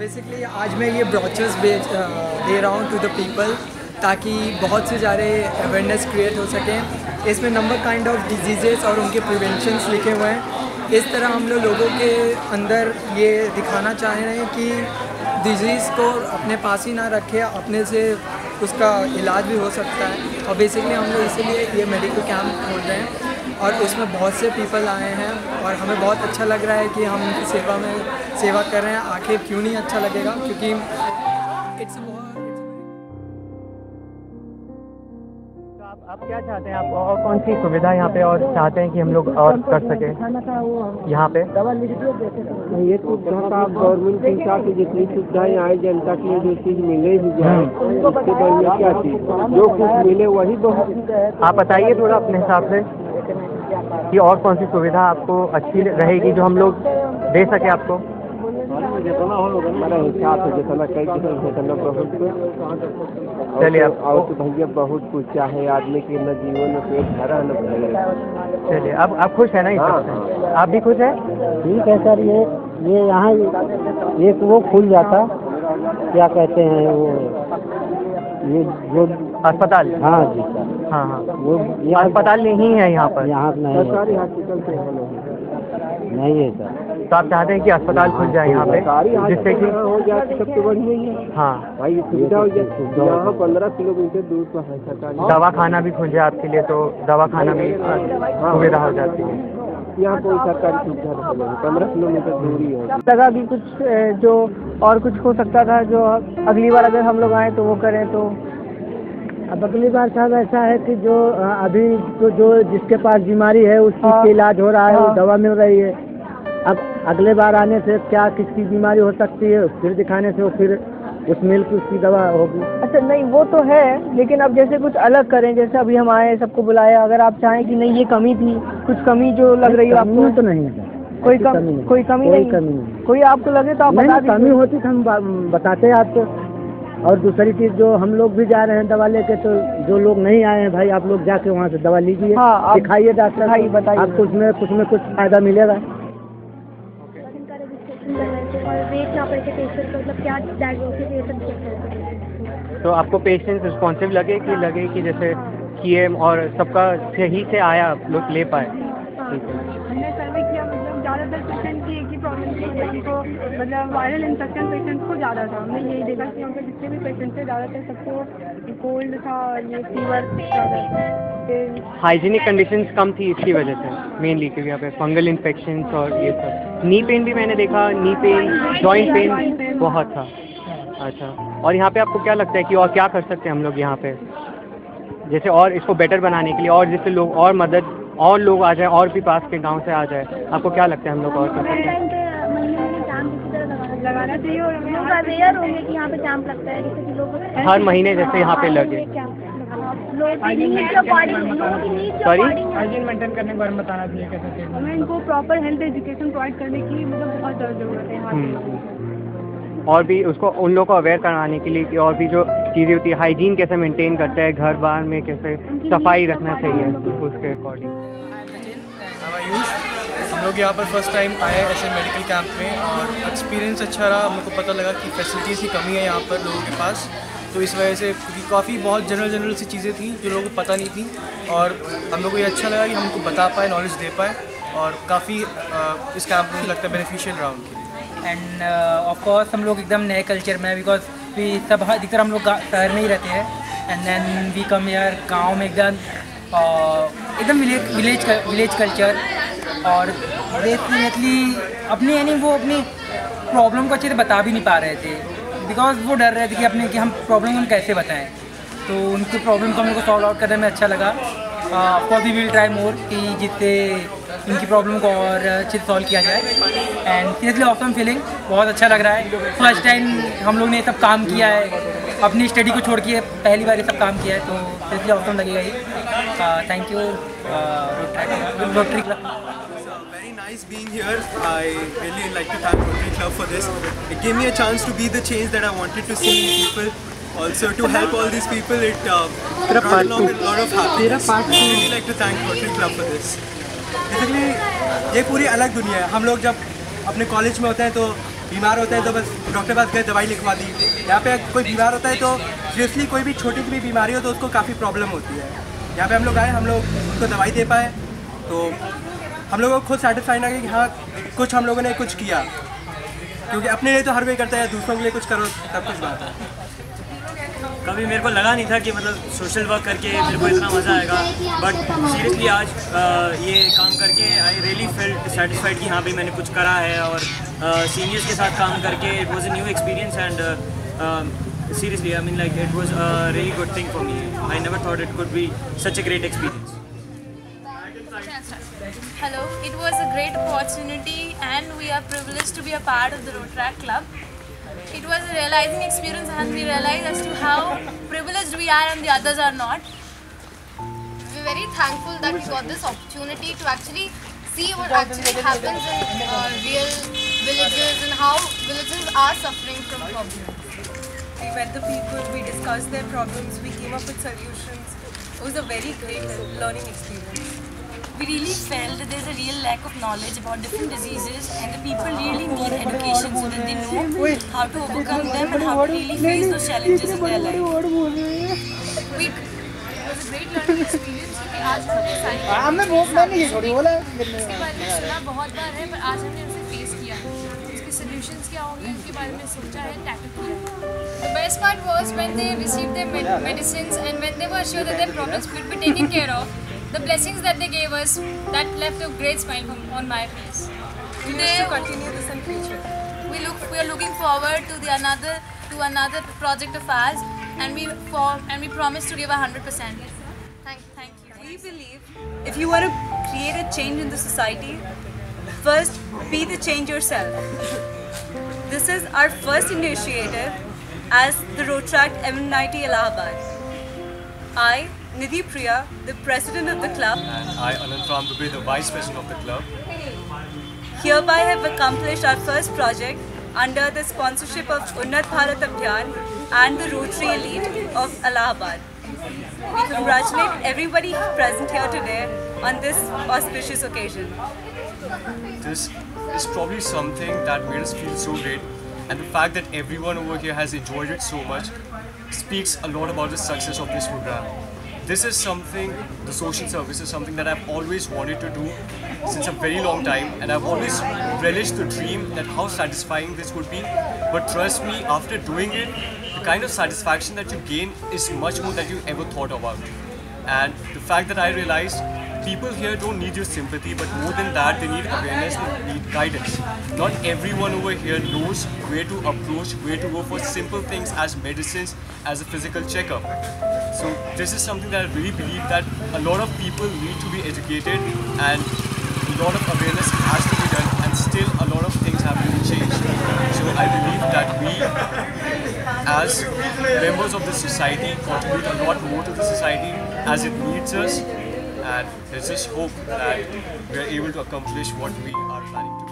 Basically आज मैं ये ब्रोचर्स दे रहा हूँ टू द पीपल ताकि बहुत से ज़्यादा अवेयरनेस क्रिएट हो सकें। इसमें नंबर काइंड ऑफ डिजीज़ेस और उनके प्रिवेंशंस लिखे हुए हैं। इस तरह हम लोगों के अंदर ये दिखाना चाह रहे हैं कि डिजीज़ को अपने पास ही ना रखें, अपने से उसका इलाज भी हो सकता है। और बेसिकली हम लोग इसीलिए ये मेडिकल कैंप खोल रहे हैं और उसमें बहुत से पीपल आए हैं और हमें बहुत अच्छा लग रहा है कि हम उनकी सेवा कर रहे हैं। आखिर क्यों नहीं अच्छा लगेगा, क्योंकि आप क्या चाहते हैं, आप और कौन सी सुविधा यहाँ पे और चाहते हैं कि हम लोग और कर सकें यहाँ पे? ये सुविधा आप गवर्नमेंट के हिसाब से जितनी सुविधाएं आए जनता के लिए जो चीज़ मिले ही जाए, उसके बाद में क्या चीज़ जो कुछ मिले वही बहुत। आप बताइए थोड़ा अपने हिसाब से कि और कौन सी सुविधा आपको अच्छी रहेगी जो हम लोग दे सके आपको। जितना हमारा हिसाब से जितना कई जितना बहुत कुछ। चलिए और तो भैया बहुत कुछ चाहे आदमी के न जीवन में पेट भरा न भरे। चलिए अब आप खुश है ना? हाँ। आप भी खुश हैं? ठीक है सर। ये यहाँ एक वो खुल जाता, क्या कहते हैं वो, ये जो अस्पताल। हाँ जी सर। हाँ हाँ, वो अस्पताल नहीं है यहाँ पर? यहाँ नहीं सरकारी हॉस्पिटल से नहीं है सर। तो आप चाहते हैं कि अस्पताल खुल जाए यहाँ पे, जिससे कि हो जाए सबसे बढ़िया ही है। हाँ भाई सुविधा हो जाए। यहाँ 15 किलोमीटर दूर पर है सरकारी दवाखाना भी खुल जाए आपके लिए, तो दवाखाना भी सुविधा हो जाती है। यहाँ कोई सरकारी सुविधा नहीं, 15 किलोमीटर दूरी है। लगा कि कुछ जो और कुछ हो सकता था, जो अगली बार अगर हम लोग आए तो वो करें। तो अब अगली बार साहब ऐसा है कि जो अभी तो जो जिसके पास बीमारी है उस चीज़ का इलाज हो रहा है, वो दवा मिल रही है। अब अगले बार आने से क्या किसकी बीमारी हो सकती है, फिर दिखाने से वो फिर उस मिल की उसकी दवा होगी। अच्छा नहीं, वो तो है, लेकिन अब जैसे कुछ अलग करें, जैसे अभी हम आए सबको बुलाया, अगर आप चाहें कि नहीं ये कमी थी, कुछ कमी जो लग रही है आपको? तो नहीं है कोई कमी नहीं, कोई आपको लगे तो आप बता दीजिए। कमी होती तो हम बताते आपको। और दूसरी चीज़ जो हम लोग भी जा रहे हैं दवा लेके, तो जो लोग नहीं आए हैं भाई, आप लोग जाके वहाँ से दवा लीजिए। हाँ, दिखाइए डॉक्टर, बताइए आपको उसमें कुछ फायदा मिलेगा। वेट ना पड़े पेशेंट को, मतलब क्या डायग्नोसिस। तो आपको पेशेंट रिस्पॉन्सिव लगे कि जैसे किए और सबका सही से आया लोग ले पाए? ठीक है। हमने सर्वे किया, मतलब ज़्यादातर पेशेंट की एक ही प्रॉब्लम थी, जिनको मतलब वायरल इन्फेक्शन पेशेंट्स को ज़्यादा था। हमने यही देखा कि यहाँ पे जितने भी पेशेंट थे ज़्यादातर सबको कोल्ड था और ये फीवर ज़्यादा। हाइजीनिक कंडीशंस कम थी इसकी वजह से मेनली, क्योंकि यहाँ पे फंगल इन्फेक्शंस और ये सब। नी पेन भी मैंने देखा, नी पेन, जॉइंट पेन बहुत था। अच्छा, और यहाँ पे आपको क्या लगता है कि और क्या कर सकते हैं हम लोग यहाँ पे, जैसे और इसको बेटर बनाने के लिए, और जैसे लोग और मदद और लोग आ जाए, और भी पास के गांव से आ जाए, आपको क्या लगता है हम लोग और कर सकते हैं? लगाना चाहिए और लोग अवेयर होंगे कि यहाँ पे कैंप लगता है, जैसे कि लोग हर महीने जैसे यहाँ पे लगे। सॉरी, हाइजीन मेंटेन करने के बारे में बताना चाहिए कैसे। हमें इनको प्रॉपर हेल्थ एजुकेशन प्रोवाइड करने की मतलब बहुत ज़्यादा ज़रूरत है यहाँ पे। और भी उसको उन लोगों को अवेयर कराने के लिए कि और भी जो चीज़ें होती है, हाइजीन कैसे मेंटेन करते हैं, घर बार में कैसे सफाई रखना चाहिए, उसके अकॉर्डिंग। हम लोग यहाँ पर फर्स्ट टाइम आए ऐसे मेडिकल कैंप में और एक्सपीरियंस अच्छा रहा। हम लोग को पता लगा कि फैसिलिटीज़ की कमी है यहाँ पर लोगों के पास, तो इस वजह से काफ़ी बहुत जनरल सी चीज़ें थी जो लोगों को पता नहीं थी, और हम लोग को ये अच्छा लगा कि हमको बता पाए, नॉलेज दे पाए, और काफ़ी इस कैंप में लगता है बेनिफिशियल रहा उनके लिए। एंड ऑफ कोर्स हम लोग एकदम नए कल्चर में, बिकॉज वी सब अधिकतर हम लोग शहर में ही रहते हैं, and then we come here गाँव में एकदम विलेज कल्चर। और बेसिकली अपनी यानी वो अपनी प्रॉब्लम को अच्छे से बता भी नहीं पा रहे थे, बिकॉज वो डर रहे थे कि हम प्रॉब्लम हम कैसे बताएं। तो उनकी प्रॉब्लम को हम लोग को सॉल्व आउट करने में अच्छा लगा। Of course we will try more कि जिससे इनकी प्रॉब्लम को और अच्छे से सॉल्व किया जाए। एंड सीरियसली ऑसम फीलिंग, बहुत अच्छा लग रहा है। फर्स्ट टाइम हम लोग ने ये सब काम किया है, अपनी स्टडी को छोड़ के पहली बार ये सब काम किया है, तो सीरियसली ऑसम लगेगा ये। Thank you rotary club. Nice being here. I really like to thank Rotary Club for this. It gave me a chance to be the change that I wanted to see in people. Also to help all these people, it brought along a lot of happiness. I really like to thank Rotary Club for this. Basically ये पूरी अलग दुनिया है। हम लोग जब अपने college में होते हैं तो बीमार होते हैं तो बस डॉक्टर पास गए, दवाई लिखवा दी। यहाँ पे कोई बीमार होता है तो सीरियसली कोई भी छोटी सी भी बीमारी हो तो उसको काफ़ी प्रॉब्लम होती है। यहाँ पे हम लोग आए, हम लोग उसको दवाई दे पाए, तो हम लोगों को खुद सेटिस्फाई ना कि हाँ कुछ हम लोगों ने कुछ किया, क्योंकि अपने लिए तो हर कोई करता है, दूसरों के लिए कुछ करो तब कुछ बात है। कभी मेरे को लगा नहीं था कि मतलब सोशल वर्क करके मेरे को इतना मज़ा आएगा, बट सीरियसली आज ये काम करके आई रियली फेल्ट सेटिस्फाइड कि हाँ भाई मैंने कुछ करा है। और सीनियर्स के साथ काम करके it was a new experience and seriously, I mean, like, it was a really good thing for me. I never thought it could be such a great experience. Hello, it was a great opportunity and we are privileged to be a part of the Rotaract Club. It was a realizing experience and we realized as to how privileged we are and the others are not. We're very thankful that we got this opportunity to actually see what actually happens in real villages and how villages are suffering from problems. We met the people, we discussed their problems, we came up with solutions. It was a very great learning experience. We really felt that there's a real lack of knowledge about different diseases and the people really need education so that they know how to overcome them and how to really face those challenges in their life. It was a great learning experience क्योंकि आज हमने सारी इसके बारे में सुना बहुत बार है, पर आज हमने उसे फेस किया है, उसके सॉल्यूशंस क्या होंगे उसके बारे में सोचा है, टैकल किया है। The best part was when they received their medicines and when they were sure that their problems would be taken care of. The blessings that they gave us, that left a great smile on my face. We wish to continue this in future. We are looking forward to another project of ours, and we promise to give 100%. Thank you. We believe if you want to create a change in the society, first be the change yourself. This is our first initiative as the Rotaract MNIT Allahabad. I, Nidhi Priya, the president of the club, and I, Anant Ram Dubey, the vice president of the club, hereby have accomplished our first project under the sponsorship of Unnat Bharat Abhiyan and the Rotary Elite of Allahabad. We congratulate everybody present here today on this auspicious occasion. This is probably something that made us feel so great, and the fact that everyone over here has enjoyed it so much speaks a lot about the success of this program. This is something, the social service is something that I've always wanted to do since a very long time, and I've always relished the dream that how satisfying this would be. But trust me, after doing it, the kind of satisfaction that you gain is much more than you ever thought about. And the fact that I realized people here don't need your sympathy, but more than that, they need awareness, they need guidance. Not everyone over here knows where to approach, where to go for simple things as medicines, as a physical checkup. So this is something that I really believe that a lot of people need to be educated and a lot of awareness has to be done, and still a lot of things have to be changed. So I believe that we as members of the society contribute a lot more to the society as it needs us, and let's just hope that we are able to accomplish what we are planning to.